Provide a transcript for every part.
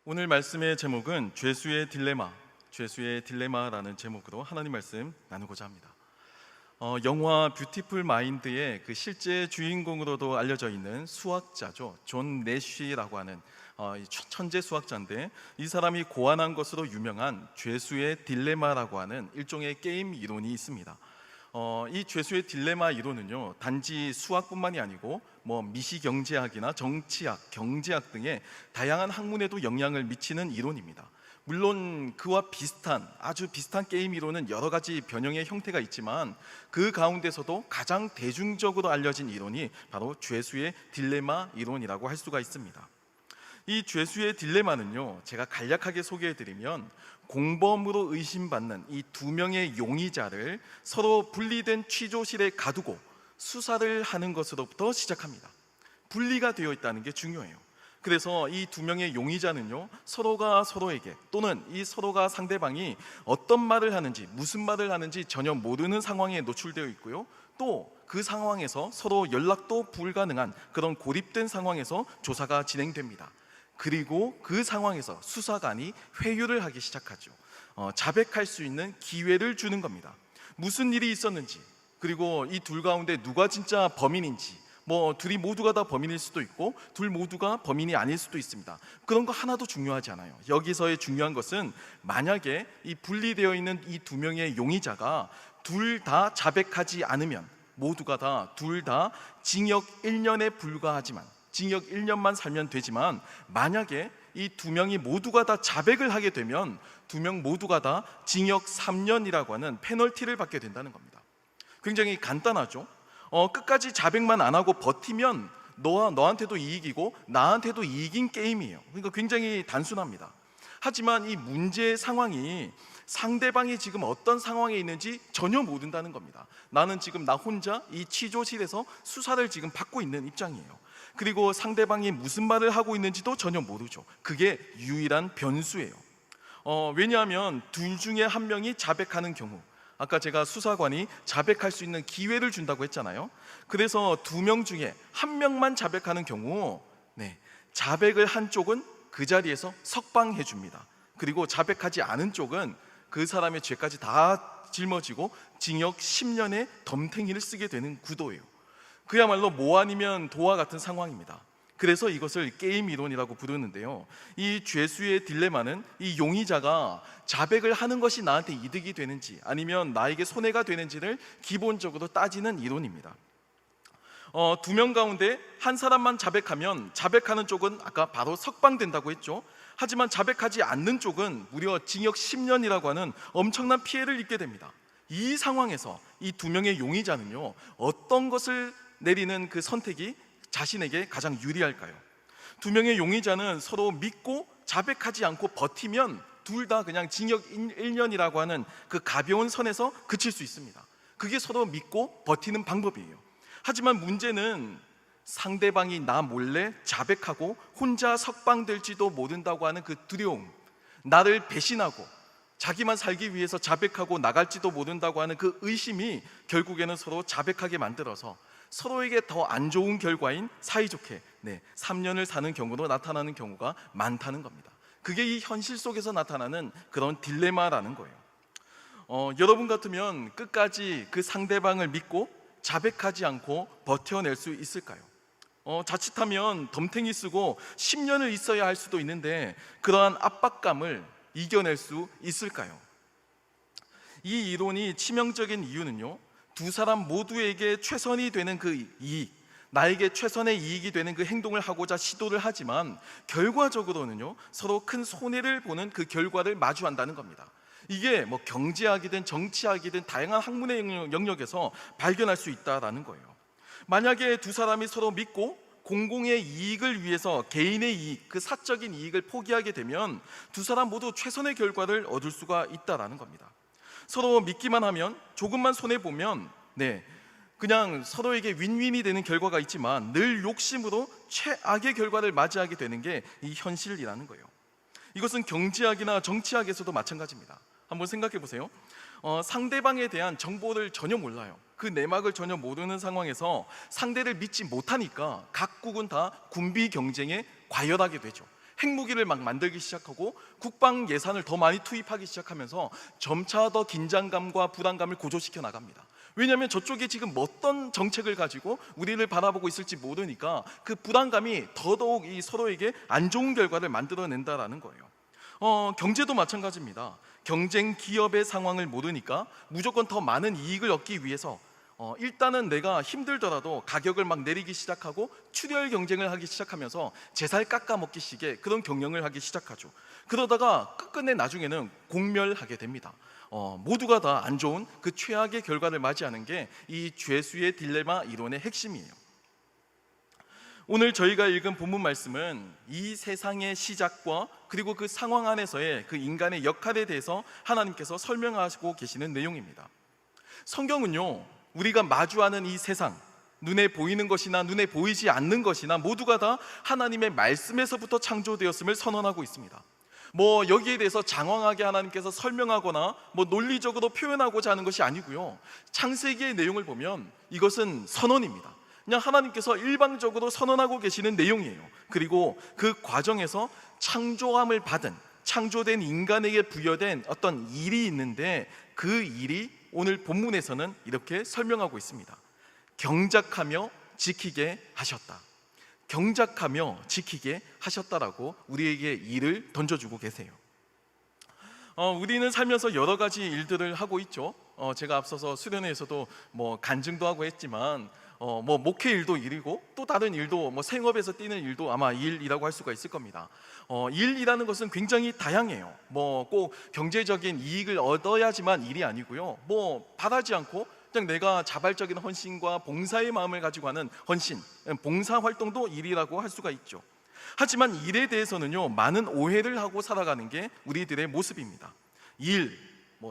오늘 말씀의 제목은 죄수의 딜레마라는 제목으로 하나님 말씀 나누고자 합니다. 영화 뷰티풀 마인드의 그 실제 주인공으로도 알려져 있는 수학자죠. 존 내쉬라고 하는 이 천재 수학자인데, 이 사람이 고안한 것으로 유명한 죄수의 딜레마라고 하는 일종의 게임 이론이 있습니다. 이 죄수의 딜레마 이론은요, 단지 수학뿐만이 아니고 미시경제학이나 정치학, 경제학 등의 다양한 학문에도 영향을 미치는 이론입니다. 물론 그와 아주 비슷한 게임 이론은 여러 가지 변형의 형태가 있지만, 그 가운데서도 가장 대중적으로 알려진 이론이 바로 죄수의 딜레마 이론이라고 할 수가 있습니다. 이 죄수의 딜레마는요, 제가 간략하게 소개해드리면, 공범으로 의심받는 이 두 명의 용의자를 서로 분리된 취조실에 가두고 수사를 하는 것으로부터 시작합니다. 분리가 되어 있다는 게 중요해요. 그래서 이 두 명의 용의자는요, 서로가 서로에게, 또는 이 서로가 상대방이 어떤 말을 하는지, 무슨 말을 하는지 전혀 모르는 상황에 노출되어 있고요, 또 그 상황에서 서로 연락도 불가능한 그런 고립된 상황에서 조사가 진행됩니다. 그리고 그 상황에서 수사관이 회유를 하기 시작하죠. 자백할 수 있는 기회를 주는 겁니다. 무슨 일이 있었는지, 그리고 이 둘 가운데 누가 진짜 범인인지, 둘이 모두가 다 범인일 수도 있고 둘 모두가 범인이 아닐 수도 있습니다. 그런 거 하나도 중요하지 않아요. 여기서의 중요한 것은, 만약에 이 분리되어 있는 이 두 명의 용의자가 둘 다 자백하지 않으면 둘 다 징역 1년에 불과하지만, 징역 1년만 살면 되지만, 만약에 이 두 명이 모두가 다 자백을 하게 되면 두 명 모두가 다 징역 3년이라고 하는 페널티를 받게 된다는 겁니다. 굉장히 간단하죠. 끝까지 자백만 안 하고 버티면 너한테도 이익이고 나한테도 이익인 게임이에요. 그러니까 굉장히 단순합니다. 하지만 이 문제의 상황이, 상대방이 지금 어떤 상황에 있는지 전혀 모른다는 겁니다. 나는 지금 나 혼자 이 취조실에서 수사를 지금 받고 있는 입장이에요. 그리고 상대방이 무슨 말을 하고 있는지도 전혀 모르죠. 그게 유일한 변수예요. 왜냐하면 둘 중에 한 명이 자백하는 경우, 아까 제가 수사관이 자백할 수 있는 기회를 준다고 했잖아요. 그래서 두 명 중에 한 명만 자백하는 경우, 자백을 한 쪽은 그 자리에서 석방해 줍니다. 그리고 자백하지 않은 쪽은 그 사람의 죄까지 다 짊어지고 징역 10년의 덤탱이를 쓰게 되는 구도예요. 그야말로 뭐 아니면 도와 같은 상황입니다. 그래서 이것을 게임 이론이라고 부르는데요, 이 죄수의 딜레마는 이 용의자가 자백을 하는 것이 나한테 이득이 되는지 아니면 나에게 손해가 되는지를 기본적으로 따지는 이론입니다. 두 명 가운데 한 사람만 자백하면 자백하는 쪽은 아까 바로 석방된다고 했죠. 하지만 자백하지 않는 쪽은 무려 징역 10년이라고 하는 엄청난 피해를 입게 됩니다. 이 상황에서 이 두 명의 용의자는요, 어떤 것을 내리는 그 선택이 자신에게 가장 유리할까요? 두 명의 용의자는 서로 믿고 자백하지 않고 버티면 둘 다 그냥 징역 1년이라고 하는 그 가벼운 선에서 그칠 수 있습니다. 그게 서로 믿고 버티는 방법이에요. 하지만 문제는, 상대방이 나 몰래 자백하고 혼자 석방될지도 모른다고 하는 그 두려움, 나를 배신하고 자기만 살기 위해서 자백하고 나갈지도 모른다고 하는 그 의심이 결국에는 서로 자백하게 만들어서 서로에게 더 안 좋은 결과인 사이좋게 3년을 사는 경우로 나타나는 경우가 많다는 겁니다. 그게 이 현실 속에서 나타나는 그런 딜레마라는 거예요. 여러분 같으면 끝까지 그 상대방을 믿고 자백하지 않고 버텨낼 수 있을까요? 자칫하면 덤탱이 쓰고 10년을 있어야 할 수도 있는데, 그러한 압박감을 이겨낼 수 있을까요? 이 이론이 치명적인 이유는요, 두 사람 모두에게 최선이 되는 그 이익, 나에게 최선의 이익이 되는 그 행동을 하고자 시도를 하지만 결과적으로는요, 서로 큰 손해를 보는 그 결과를 마주한다는 겁니다. 이게 경제학이든 정치학이든 다양한 학문의 영역에서 발견할 수 있다는 거예요. 만약에 두 사람이 서로 믿고 공공의 이익을 위해서 개인의 이익, 그 사적인 이익을 포기하게 되면 두 사람 모두 최선의 결과를 얻을 수가 있다는 겁니다. 서로 믿기만 하면, 조금만 손해보면 그냥 서로에게 윈윈이 되는 결과가 있지만 늘 욕심으로 최악의 결과를 맞이하게 되는 게 이 현실이라는 거예요. 이것은 경제학이나 정치학에서도 마찬가지입니다. 한번 생각해 보세요. 상대방에 대한 정보를 전혀 몰라요. 그 내막을 전혀 모르는 상황에서 상대를 믿지 못하니까 각국은 다 군비 경쟁에 과열하게 되죠. 핵무기를 막 만들기 시작하고 국방 예산을 더 많이 투입하기 시작하면서 점차 더 긴장감과 불안감을 고조시켜 나갑니다. 왜냐하면 저쪽에 지금 어떤 정책을 가지고 우리를 바라보고 있을지 모르니까 그 불안감이 더더욱 이 서로에게 안 좋은 결과를 만들어낸다라는 거예요. 경제도 마찬가지입니다. 경쟁 기업의 상황을 모르니까 무조건 더 많은 이익을 얻기 위해서 일단은 내가 힘들더라도 가격을 막 내리기 시작하고 출혈 경쟁을 하기 시작하면서 제 살 깎아먹기식의 그런 경영을 하기 시작하죠. 그러다가 끝끝내 나중에는 공멸하게 됩니다. 모두가 다 안 좋은 그 최악의 결과를 맞이하는 게 이 죄수의 딜레마 이론의 핵심이에요. 오늘 저희가 읽은 본문 말씀은 이 세상의 시작과 그리고 그 상황 안에서의 그 인간의 역할에 대해서 하나님께서 설명하시고 계시는 내용입니다. 성경은요, 우리가 마주하는 이 세상, 눈에 보이는 것이나 눈에 보이지 않는 것이나 모두가 다 하나님의 말씀에서부터 창조되었음을 선언하고 있습니다. 여기에 대해서 장황하게 하나님께서 설명하거나 논리적으로 표현하고자 하는 것이 아니고요, 창세기의 내용을 보면 이것은 선언입니다. 그냥 하나님께서 일방적으로 선언하고 계시는 내용이에요. 그리고 그 과정에서 창조함을 받은, 창조된 인간에게 부여된 어떤 일이 있는데 그 일이 오늘 본문에서는 이렇게 설명하고 있습니다. 경작하며 지키게 하셨다. 경작하며 지키게 하셨다라고 우리에게 일을 던져주고 계세요. 우리는 살면서 여러 가지 일들을 하고 있죠. 제가 앞서서 수련회에서도 간증도 하고 했지만 목회 일도 일이고 또 다른 일도 생업에서 뛰는 일도 아마 일이라고 할 수가 있을 겁니다. 일이라는 것은 굉장히 다양해요. 꼭 경제적인 이익을 얻어야지만 일이 아니고요, 바라지 않고 그냥 내가 자발적인 헌신과 봉사의 마음을 가지고 하는 헌신, 봉사 활동도 일이라고 할 수가 있죠. 하지만 일에 대해서는요, 많은 오해를 하고 살아가는 게 우리들의 모습입니다. 일,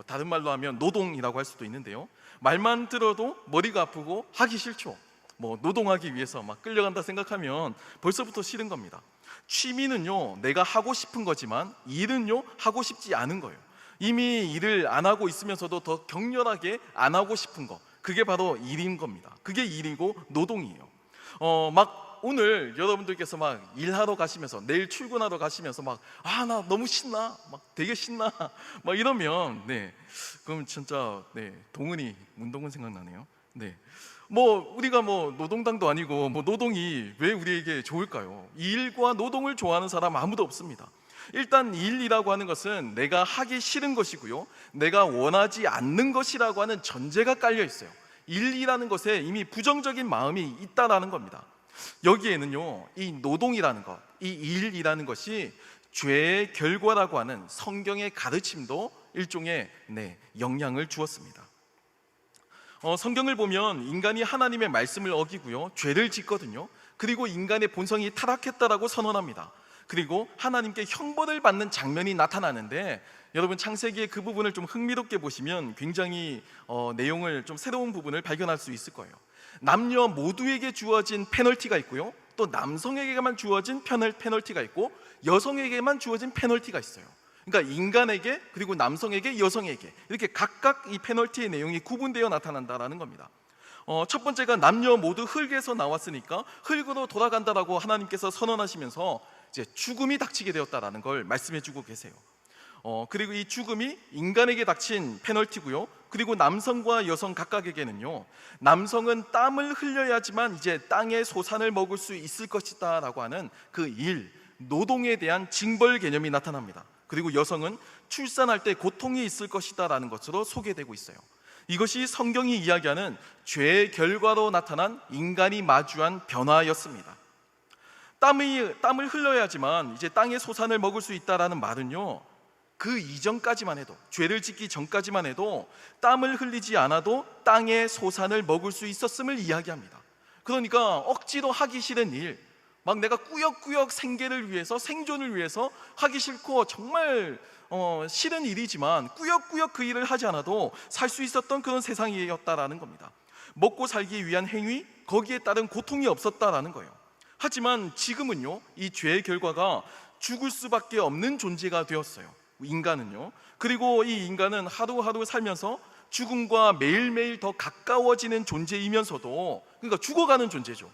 다른 말로 하면 노동이라고 할 수도 있는데요, 말만 들어도 머리가 아프고 하기 싫죠. 노동하기 위해서 막 끌려간다 생각하면 벌써부터 싫은 겁니다. 취미는요, 내가 하고 싶은 거지만 일은요, 하고 싶지 않은 거예요. 이미 일을 안 하고 있으면서도 더 격렬하게 안 하고 싶은 거, 그게 바로 일인 겁니다. 그게 일이고 노동이에요. 오늘 여러분들께서 막 일하러 가시면서, 내일 출근하러 가시면서 나 너무 신나, 되게 신나, 이러면 그럼 진짜 동은이, 문동은 생각나네요. 우리가 노동당도 아니고 노동이 왜 우리에게 좋을까요? 일과 노동을 좋아하는 사람 아무도 없습니다. 일단 일이라고 하는 것은 내가 하기 싫은 것이고요, 내가 원하지 않는 것이라고 하는 전제가 깔려 있어요. 일이라는 것에 이미 부정적인 마음이 있다라는 겁니다. 여기에는요, 이 노동이라는 것, 이 일이라는 것이 죄의 결과라고 하는 성경의 가르침도 일종의 영향을 주었습니다. 성경을 보면 인간이 하나님의 말씀을 어기고요, 죄를 짓거든요. 그리고 인간의 본성이 타락했다라고 선언합니다. 그리고 하나님께 형벌을 받는 장면이 나타나는데, 여러분 창세기의 그 부분을 좀 흥미롭게 보시면 굉장히 내용을 좀 새로운 부분을 발견할 수 있을 거예요. 남녀 모두에게 주어진 페널티가 있고요, 또 남성에게만 주어진 페널티가 있고 여성에게만 주어진 페널티가 있어요. 그러니까 인간에게, 그리고 남성에게, 여성에게 이렇게 각각 이 페널티의 내용이 구분되어 나타난다라는 겁니다. 첫 번째가 남녀 모두 흙에서 나왔으니까 흙으로 돌아간다라고 하나님께서 선언하시면서 이제 죽음이 닥치게 되었다라는 걸 말씀해주고 계세요. 그리고 이 죽음이 인간에게 닥친 페널티고요, 그리고 남성과 여성 각각에게는요, 남성은 땀을 흘려야지만 이제 땅의 소산을 먹을 수 있을 것이다 라고 하는 그 일, 노동에 대한 징벌 개념이 나타납니다. 그리고 여성은 출산할 때 고통이 있을 것이다 라는 것으로 소개되고 있어요. 이것이 성경이 이야기하는 죄의 결과로 나타난 인간이 마주한 변화였습니다. 땀을 흘려야지만 이제 땅의 소산을 먹을 수 있다라는 말은요, 그 이전까지만 해도, 죄를 짓기 전까지만 해도 땀을 흘리지 않아도 땅의 소산을 먹을 수 있었음을 이야기합니다. 그러니까 억지로 하기 싫은 일, 내가 꾸역꾸역 생계를 위해서, 생존을 위해서 하기 싫고 정말 싫은 일이지만 꾸역꾸역 그 일을 하지 않아도 살 수 있었던 그런 세상이었다라는 겁니다. 먹고 살기 위한 행위, 거기에 따른 고통이 없었다라는 거예요. 하지만 지금은요, 이 죄의 결과가 죽을 수밖에 없는 존재가 되었어요, 인간은요. 그리고 이 인간은 하루하루 살면서 죽음과 매일매일 더 가까워지는 존재이면서도, 그러니까 죽어가는 존재죠.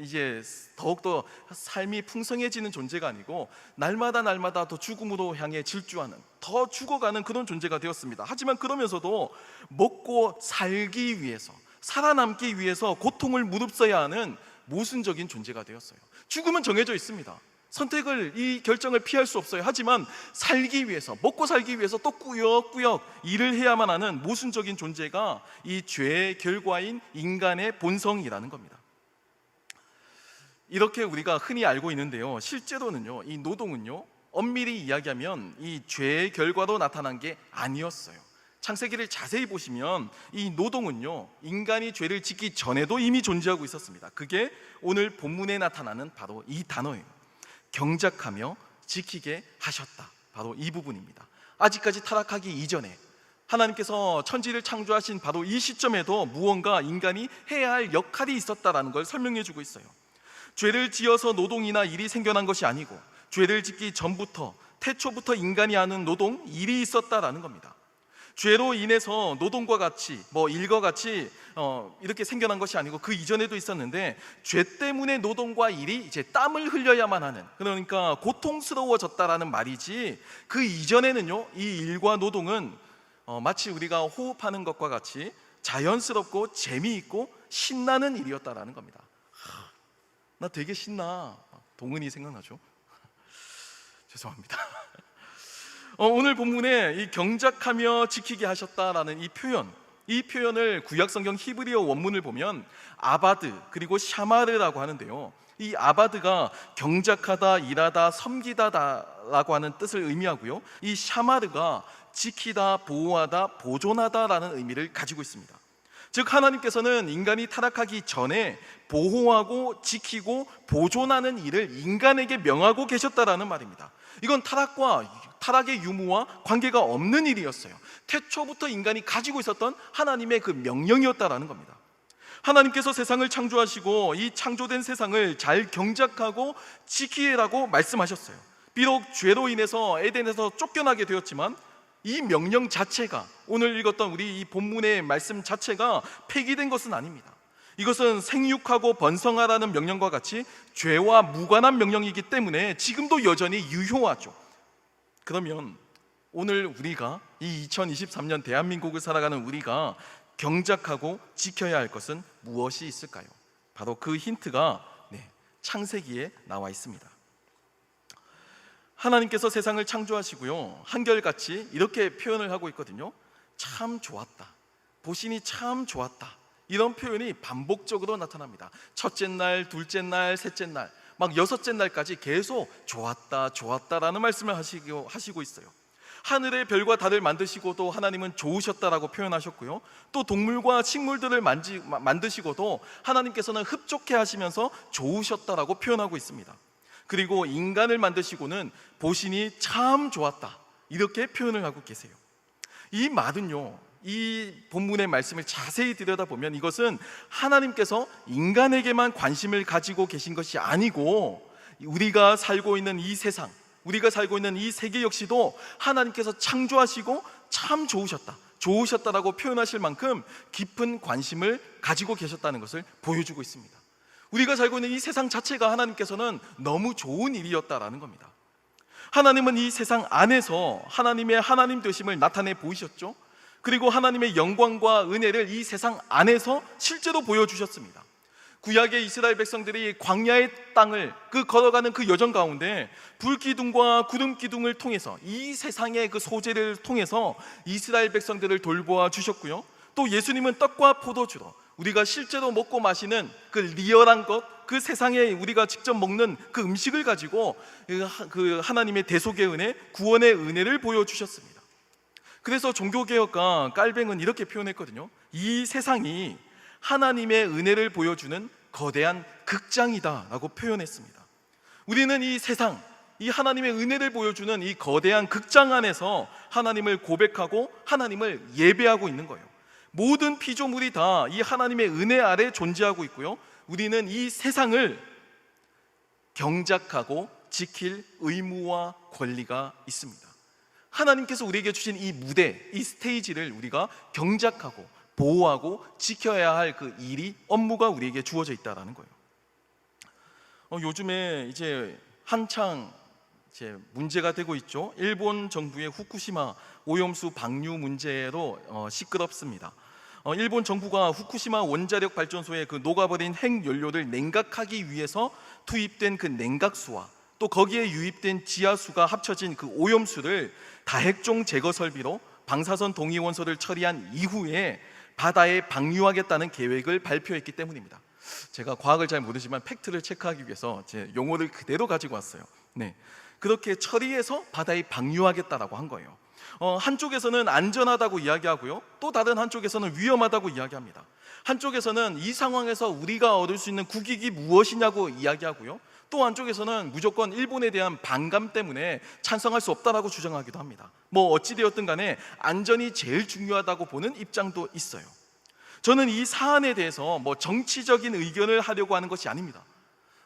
이제 더욱더 삶이 풍성해지는 존재가 아니고 날마다 더 죽음으로 향해 질주하는, 더 죽어가는 그런 존재가 되었습니다. 하지만 그러면서도 먹고 살기 위해서, 살아남기 위해서 고통을 무릅써야 하는 모순적인 존재가 되었어요. 죽음은 정해져 있습니다. 이 결정을 피할 수 없어요. 하지만 살기 위해서, 먹고 살기 위해서 또 꾸역꾸역 일을 해야만 하는 모순적인 존재가 이 죄의 결과인 인간의 본성이라는 겁니다. 이렇게 우리가 흔히 알고 있는데요, 실제로는요, 이 노동은요, 엄밀히 이야기하면 이 죄의 결과로 나타난 게 아니었어요. 창세기를 자세히 보시면 이 노동은요, 인간이 죄를 짓기 전에도 이미 존재하고 있었습니다. 그게 오늘 본문에 나타나는 바로 이 단어예요. 경작하며 지키게 하셨다. 바로 이 부분입니다. 아직까지 타락하기 이전에 하나님께서 천지를 창조하신 바로 이 시점에도 무언가 인간이 해야 할 역할이 있었다라는 걸 설명해 주고 있어요. 죄를 지어서 노동이나 일이 생겨난 것이 아니고 죄를 짓기 전부터, 태초부터 인간이 하는 노동, 일이 있었다라는 겁니다. 죄로 인해서 노동과 같이, 일과 같이 이렇게 생겨난 것이 아니고 그 이전에도 있었는데, 죄 때문에 노동과 일이 이제 땀을 흘려야만 하는, 그러니까 고통스러워졌다라는 말이지, 그 이전에는요, 이 일과 노동은 마치 우리가 호흡하는 것과 같이 자연스럽고 재미있고 신나는 일이었다라는 겁니다. 나 되게 신나. 동은이 생각나죠? 죄송합니다. 오늘 본문에 이 경작하며 지키게 하셨다라는 이 표현을 구약성경 히브리어 원문을 보면 아바드 그리고 샤마르라고 하는데요, 이 아바드가 경작하다, 일하다, 섬기다라고 하는 뜻을 의미하고요, 이 샤마르가 지키다, 보호하다, 보존하다라는 의미를 가지고 있습니다. 즉 하나님께서는 인간이 타락하기 전에 보호하고 지키고 보존하는 일을 인간에게 명하고 계셨다라는 말입니다. 이건 타락의 유무와 관계가 없는 일이었어요. 태초부터 인간이 가지고 있었던 하나님의 그 명령이었다라는 겁니다. 하나님께서 세상을 창조하시고 이 창조된 세상을 잘 경작하고 지키라고 말씀하셨어요. 비록 죄로 인해서 에덴에서 쫓겨나게 되었지만 이 명령 자체가, 오늘 읽었던 우리 이 본문의 말씀 자체가 폐기된 것은 아닙니다. 이것은 생육하고 번성하라는 명령과 같이 죄와 무관한 명령이기 때문에 지금도 여전히 유효하죠. 그러면 오늘 우리가, 이 2023년 대한민국을 살아가는 우리가 경작하고 지켜야 할 것은 무엇이 있을까요? 바로 그 힌트가 창세기에 나와 있습니다. 하나님께서 세상을 창조하시고요, 한결같이 이렇게 표현을 하고 있거든요. 참 좋았다, 보시니 참 좋았다, 이런 표현이 반복적으로 나타납니다. 첫째 날, 둘째 날, 셋째 날, 막 여섯째 날까지 계속 좋았다, 좋았다라는 말씀을 하시고 있어요. 하늘의 별과 달을 만드시고도 하나님은 좋으셨다라고 표현하셨고요, 또 동물과 식물들을 만드시고도 하나님께서는 흡족해 하시면서 좋으셨다라고 표현하고 있습니다. 그리고 인간을 만드시고는 보시니 참 좋았다, 이렇게 표현을 하고 계세요. 이 말은요, 이 본문의 말씀을 자세히 들여다보면 이것은 하나님께서 인간에게만 관심을 가지고 계신 것이 아니고 우리가 살고 있는 이 세상, 우리가 살고 있는 이 세계 역시도 하나님께서 창조하시고 참 좋으셨다라고 표현하실 만큼 깊은 관심을 가지고 계셨다는 것을 보여주고 있습니다. 우리가 살고 있는 이 세상 자체가 하나님께서는 너무 좋은 일이었다라는 겁니다. 하나님은 이 세상 안에서 하나님의 하나님 되심을 나타내 보이셨죠. 그리고 하나님의 영광과 은혜를 이 세상 안에서 실제로 보여주셨습니다. 구약의 이스라엘 백성들이 광야의 땅을 걸어가는 그 여정 가운데 불기둥과 구름기둥을 통해서 이 세상의 그 소재를 통해서 이스라엘 백성들을 돌보아 주셨고요, 또 예수님은 떡과 포도주로 우리가 실제로 먹고 마시는 그 리얼한 것, 그 세상에 우리가 직접 먹는 그 음식을 가지고 그 하나님의 대속의 은혜, 구원의 은혜를 보여주셨습니다. 그래서 종교개혁가 깔뱅은 이렇게 표현했거든요. 이 세상이 하나님의 은혜를 보여주는 거대한 극장이다 라고 표현했습니다. 우리는 이 세상, 이 하나님의 은혜를 보여주는 이 거대한 극장 안에서 하나님을 고백하고 하나님을 예배하고 있는 거예요. 모든 피조물이 다 이 하나님의 은혜 아래 존재하고 있고요, 우리는 이 세상을 경작하고 지킬 의무와 권리가 있습니다. 하나님께서 우리에게 주신 이 무대, 이 스테이지를 우리가 경작하고 보호하고 지켜야 할 그 일이, 업무가 우리에게 주어져 있다는 거예요. 요즘에 이제 한창 이제 문제가 되고 있죠. 일본 정부의 후쿠시마 오염수 방류 문제로 시끄럽습니다. 일본 정부가 후쿠시마 원자력 발전소의 그 녹아버린 핵연료를 냉각하기 위해서 투입된 그 냉각수와 또 거기에 유입된 지하수가 합쳐진 그 오염수를 다핵종 제거 설비로 방사선 동위원소를 처리한 이후에 바다에 방류하겠다는 계획을 발표했기 때문입니다. 제가 과학을 잘 모르지만 팩트를 체크하기 위해서 제 용어를 그대로 가지고 왔어요. 네, 그렇게 처리해서 바다에 방류하겠다라고 한 거예요. 한쪽에서는 안전하다고 이야기하고요, 또 다른 한쪽에서는 위험하다고 이야기합니다. 한쪽에서는 이 상황에서 우리가 얻을 수 있는 국익이 무엇이냐고 이야기하고요, 또 한쪽에서는 무조건 일본에 대한 반감 때문에 찬성할 수 없다라고 주장하기도 합니다. 뭐 어찌되었든 간에 안전이 제일 중요하다고 보는 입장도 있어요. 저는 이 사안에 대해서 뭐 정치적인 의견을 하려고 하는 것이 아닙니다.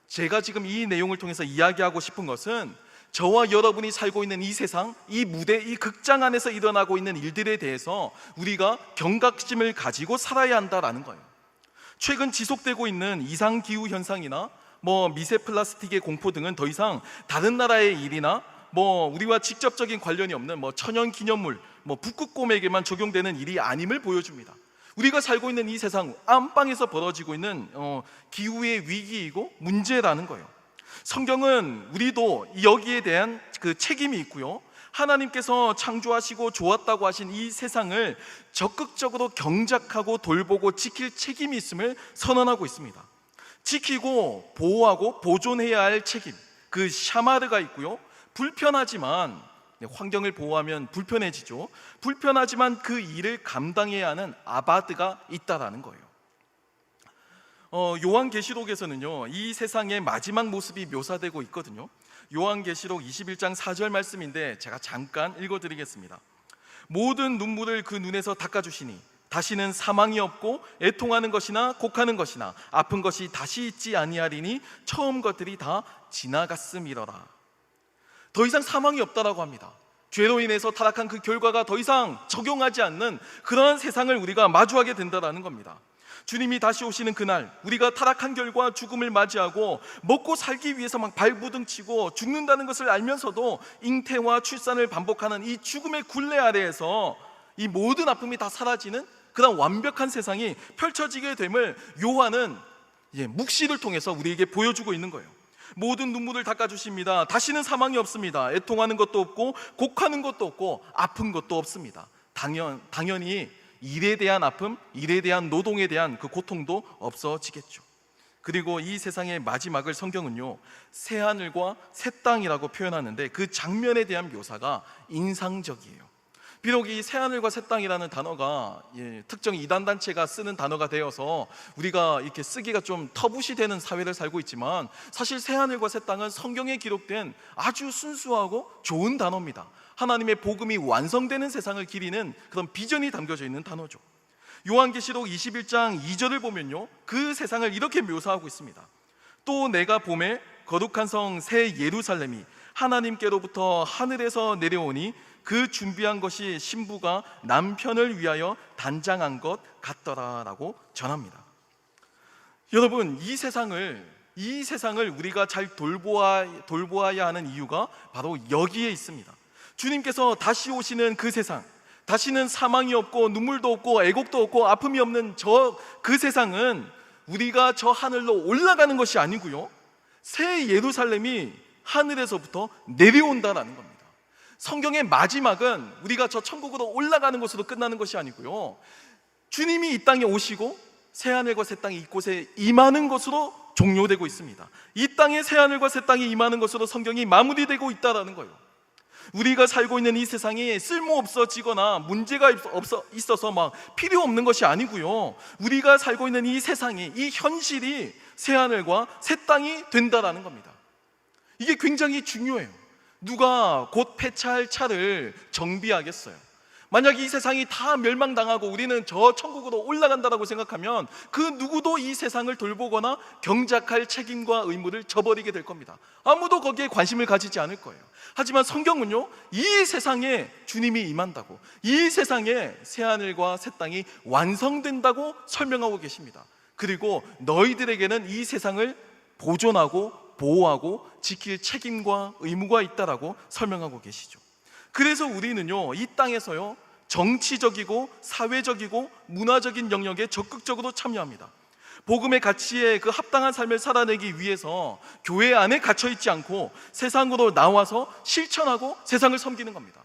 제가 지금 이 내용을 통해서 이야기하고 싶은 것은 저와 여러분이 살고 있는 이 세상, 이 무대, 이 극장 안에서 일어나고 있는 일들에 대해서 우리가 경각심을 가지고 살아야 한다라는 거예요. 최근 지속되고 있는 이상기후 현상이나 뭐 미세 플라스틱의 공포 등은 더 이상 다른 나라의 일이나 뭐 우리와 직접적인 관련이 없는 뭐 천연 기념물, 뭐 북극곰에게만 적용되는 일이 아님을 보여줍니다. 우리가 살고 있는 이 세상 안방에서 벌어지고 있는 기후의 위기이고 문제라는 거예요. 성경은 우리도 여기에 대한 그 책임이 있고요, 하나님께서 창조하시고 좋았다고 하신 이 세상을 적극적으로 경작하고 돌보고 지킬 책임이 있음을 선언하고 있습니다. 지키고 보호하고 보존해야 할 책임, 그 샤마르가 있고요, 불편하지만 환경을 보호하면 불편해지죠. 불편하지만 그 일을 감당해야 하는 아바드가 있다라는 거예요. 요한계시록에서는요, 이 세상의 마지막 모습이 묘사되고 있거든요. 요한계시록 21장 4절 말씀인데 제가 잠깐 읽어드리겠습니다. 모든 눈물을 그 눈에서 닦아주시니 다시는 사망이 없고 애통하는 것이나 곡하는 것이나 아픈 것이 다시 있지 아니하리니 처음 것들이 다 지나갔음이러라. 더 이상 사망이 없다라고 합니다. 죄로 인해서 타락한 그 결과가 더 이상 적용하지 않는 그러한 세상을 우리가 마주하게 된다는 겁니다. 주님이 다시 오시는 그날, 우리가 타락한 결과 죽음을 맞이하고 먹고 살기 위해서 막 발부둥치고 죽는다는 것을 알면서도 잉태와 출산을 반복하는 이 죽음의 굴레 아래에서 이 모든 아픔이 다 사라지는 그런 완벽한 세상이 펼쳐지게 됨을 요한은 묵시를 통해서 우리에게 보여주고 있는 거예요. 모든 눈물을 닦아주십니다. 다시는 사망이 없습니다. 애통하는 것도 없고 곡하는 것도 없고 아픈 것도 없습니다. 당연히 일에 대한 아픔, 일에 대한 노동에 대한 그 고통도 없어지겠죠. 그리고 이 세상의 마지막을 성경은요, 새하늘과 새 땅이라고 표현하는데 그 장면에 대한 묘사가 인상적이에요. 비록 이 새하늘과 새 땅이라는 단어가 특정 이단단체가 쓰는 단어가 되어서 우리가 이렇게 쓰기가 좀 터부시되는 사회를 살고 있지만, 사실 새하늘과 새 땅은 성경에 기록된 아주 순수하고 좋은 단어입니다. 하나님의 복음이 완성되는 세상을 기리는 그런 비전이 담겨져 있는 단어죠. 요한계시록 21장 2절을 보면요, 그 세상을 이렇게 묘사하고 있습니다. 또 내가 보매 거룩한 성 새 예루살렘이 하나님께로부터 하늘에서 내려오니 그 준비한 것이 신부가 남편을 위하여 단장한 것 같더라라고 전합니다. 여러분, 이 세상을 우리가 잘 돌보아야 하는 이유가 바로 여기에 있습니다. 주님께서 다시 오시는 그 세상, 다시는 사망이 없고 눈물도 없고 애곡도 없고 아픔이 없는 그 세상은 우리가 저 하늘로 올라가는 것이 아니고요, 새 예루살렘이 하늘에서부터 내려온다라는 겁니다. 성경의 마지막은 우리가 저 천국으로 올라가는 것으로 끝나는 것이 아니고요, 주님이 이 땅에 오시고 새하늘과 새 땅이 이곳에 임하는 것으로 종료되고 있습니다. 이 땅에 새하늘과 새 땅이 임하는 것으로 성경이 마무리되고 있다라는 거예요. 우리가 살고 있는 이 세상이 쓸모없어지거나 문제가 있어서 막 필요 없는 것이 아니고요, 우리가 살고 있는 이 세상이, 이 현실이 새하늘과 새 땅이 된다라는 겁니다. 이게 굉장히 중요해요. 누가 곧 폐차할 차를 정비하겠어요? 만약 이 세상이 다 멸망당하고 우리는 저 천국으로 올라간다라고 생각하면 그 누구도 이 세상을 돌보거나 경작할 책임과 의무를 저버리게 될 겁니다. 아무도 거기에 관심을 가지지 않을 거예요. 하지만 성경은요, 이 세상에 주님이 임한다고, 이 세상에 새하늘과 새 땅이 완성된다고 설명하고 계십니다. 그리고 너희들에게는 이 세상을 보존하고 보호하고 지킬 책임과 의무가 있다라고 설명하고 계시죠. 그래서 우리는요, 이 땅에서요, 정치적이고 사회적이고 문화적인 영역에 적극적으로 참여합니다. 복음의 가치에 그 합당한 삶을 살아내기 위해서 교회 안에 갇혀 있지 않고 세상으로 나와서 실천하고 세상을 섬기는 겁니다.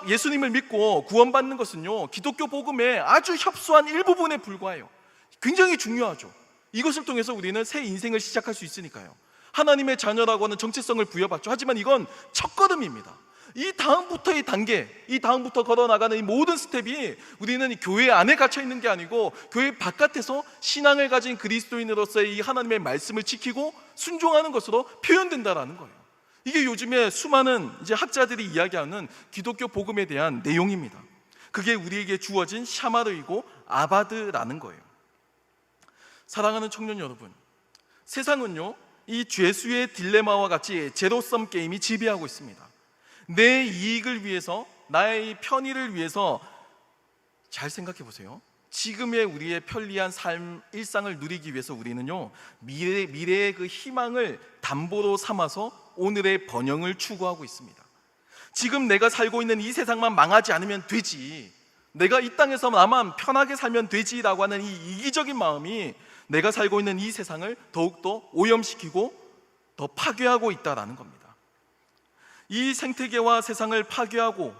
예수님을 믿고 구원받는 것은요, 기독교 복음의 아주 협소한 일부분에 불과해요. 굉장히 중요하죠. 이것을 통해서 우리는 새 인생을 시작할 수 있으니까요. 하나님의 자녀라고 하는 정체성을 부여받죠. 하지만 이건 첫걸음입니다. 이 다음부터의 단계, 이 다음부터 걸어나가는 이 모든 스텝이 우리는 이 교회 안에 갇혀 있는 게 아니고 교회 바깥에서 신앙을 가진 그리스도인으로서의 이 하나님의 말씀을 지키고 순종하는 것으로 표현된다라는 거예요. 이게 요즘에 수많은 이제 학자들이 이야기하는 기독교 복음에 대한 내용입니다. 그게 우리에게 주어진 샤마르이고 아바드라는 거예요. 사랑하는 청년 여러분, 세상은요, 이 죄수의 딜레마와 같이 제로섬 게임이 지배하고 있습니다. 내 이익을 위해서, 나의 편의를 위해서, 잘 생각해 보세요. 지금의 우리의 편리한 삶, 일상을 누리기 위해서 우리는요, 미래의 그 희망을 담보로 삼아서 오늘의 번영을 추구하고 있습니다. 지금 내가 살고 있는 이 세상만 망하지 않으면 되지, 내가 이 땅에서 나만 편하게 살면 되지라고 하는 이 이기적인 마음이 내가 살고 있는 이 세상을 더욱더 오염시키고 더 파괴하고 있다라는 겁니다. 이 생태계와 세상을 파괴하고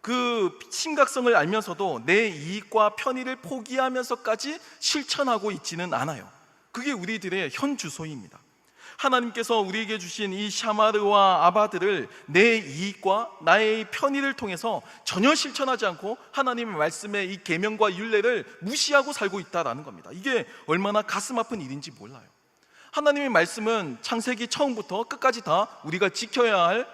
그 심각성을 알면서도 내 이익과 편의를 포기하면서까지 실천하고 있지는 않아요. 그게 우리들의 현 주소입니다. 하나님께서 우리에게 주신 이 샤마르와 아바드를 내 이익과 나의 편의를 통해서 전혀 실천하지 않고 하나님의 말씀의 이 계명과 율례를 무시하고 살고 있다라는 겁니다. 이게 얼마나 가슴 아픈 일인지 몰라요. 하나님의 말씀은 창세기 처음부터 끝까지 다 우리가 지켜야 할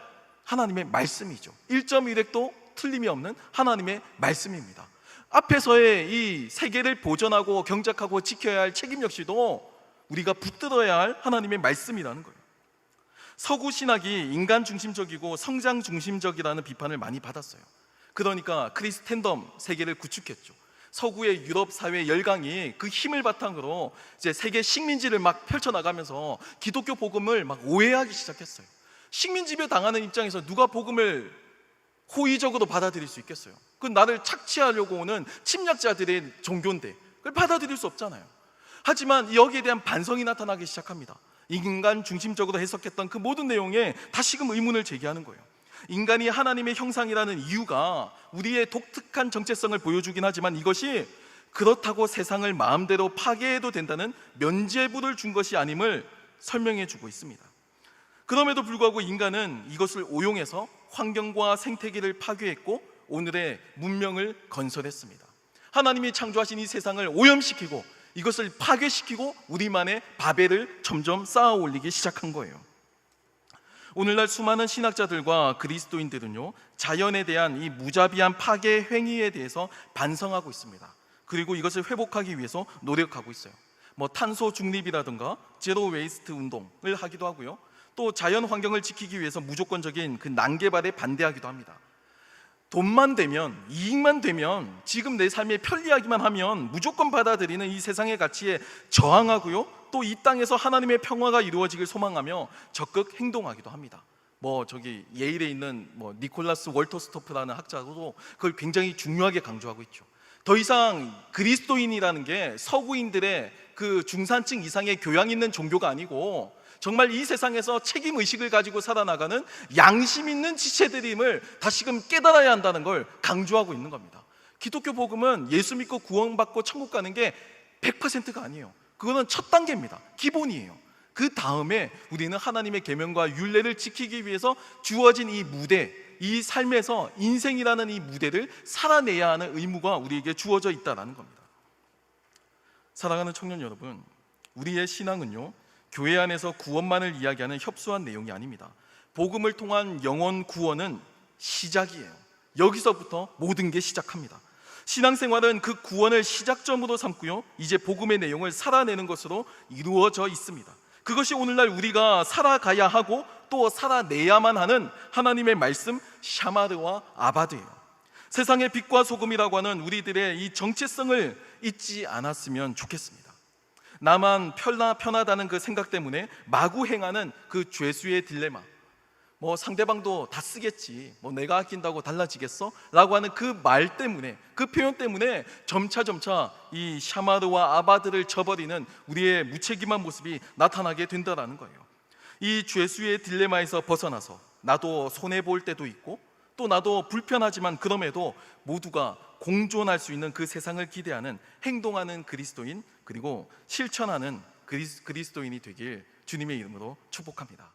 하나님의 말씀이죠. 1.1획도 틀림이 없는 하나님의 말씀입니다. 앞에서의 이 세계를 보존하고 경작하고 지켜야 할 책임 역시도 우리가 붙들어야 할 하나님의 말씀이라는 거예요. 서구 신학이 인간 중심적이고 성장 중심적이라는 비판을 많이 받았어요. 그러니까 크리스텐덤 세계를 구축했죠. 서구의 유럽 사회 열강이 그 힘을 바탕으로 이제 세계 식민지를 막 펼쳐나가면서 기독교 복음을 막 오해하기 시작했어요. 식민지배 당하는 입장에서 누가 복음을 호의적으로 받아들일 수 있겠어요? 그건 나를 착취하려고 오는 침략자들의 종교인데 그걸 받아들일 수 없잖아요. 하지만 여기에 대한 반성이 나타나기 시작합니다. 인간 중심적으로 해석했던 그 모든 내용에 다시금 의문을 제기하는 거예요. 인간이 하나님의 형상이라는 이유가 우리의 독특한 정체성을 보여주긴 하지만 이것이 그렇다고 세상을 마음대로 파괴해도 된다는 면죄부를 준 것이 아님을 설명해 주고 있습니다. 그럼에도 불구하고 인간은 이것을 오용해서 환경과 생태계를 파괴했고 오늘의 문명을 건설했습니다. 하나님이 창조하신 이 세상을 오염시키고 이것을 파괴시키고 우리만의 바벨을 점점 쌓아 올리기 시작한 거예요. 오늘날 수많은 신학자들과 그리스도인들은요, 자연에 대한 이 무자비한 파괴 행위에 대해서 반성하고 있습니다. 그리고 이것을 회복하기 위해서 노력하고 있어요. 탄소 중립이라든가 제로 웨이스트 운동을 하기도 하고요. 또 자연 환경을 지키기 위해서 무조건적인 그 난개발에 반대하기도 합니다. 돈만 되면, 이익만 되면, 지금 내 삶에 편리하기만 하면 무조건 받아들이는 이 세상의 가치에 저항하고요, 또 이 땅에서 하나님의 평화가 이루어지길 소망하며 적극 행동하기도 합니다. 예일에 있는 니콜라스 월터스토프라는 학자도 그걸 굉장히 중요하게 강조하고 있죠. 더 이상 그리스도인이라는 게 서구인들의 그 중산층 이상의 교양 있는 종교가 아니고 정말 이 세상에서 책임의식을 가지고 살아나가는 양심 있는 지체들임을 다시금 깨달아야 한다는 걸 강조하고 있는 겁니다. 기독교 복음은 예수 믿고 구원받고 천국 가는 게 100%가 아니에요. 그거는 첫 단계입니다. 기본이에요. 그 다음에 우리는 하나님의 계명과 율례를 지키기 위해서 주어진 이 무대, 이 삶에서 인생이라는 이 무대를 살아내야 하는 의무가 우리에게 주어져 있다는 겁니다. 사랑하는 청년 여러분, 우리의 신앙은요, 교회 안에서 구원만을 이야기하는 협소한 내용이 아닙니다. 복음을 통한 영혼 구원은 시작이에요. 여기서부터 모든 게 시작합니다. 신앙생활은 그 구원을 시작점으로 삼고요, 이제 복음의 내용을 살아내는 것으로 이루어져 있습니다. 그것이 오늘날 우리가 살아가야 하고 또 살아내야만 하는 하나님의 말씀 샤마르와 아바드예요. 세상의 빛과 소금이라고 하는 우리들의 이 정체성을 잊지 않았으면 좋겠습니다. 나만 편하다는 그 생각 때문에 마구 행하는 그 죄수의 딜레마. 뭐 상대방도 다 쓰겠지, 뭐 내가 아낀다고 달라지겠어? 라고 하는 그 말 때문에, 그 표현 때문에 점차 이 샤마르와 아바드를 저버리는 우리의 무책임한 모습이 나타나게 된다라는 거예요. 이 죄수의 딜레마에서 벗어나서 나도 손해볼 때도 있고, 또 나도 불편하지만 그럼에도 모두가 공존할 수 있는 그 세상을 기대하는 행동하는 그리스도인, 그리고 실천하는 그리스도인이 되길 주님의 이름으로 축복합니다.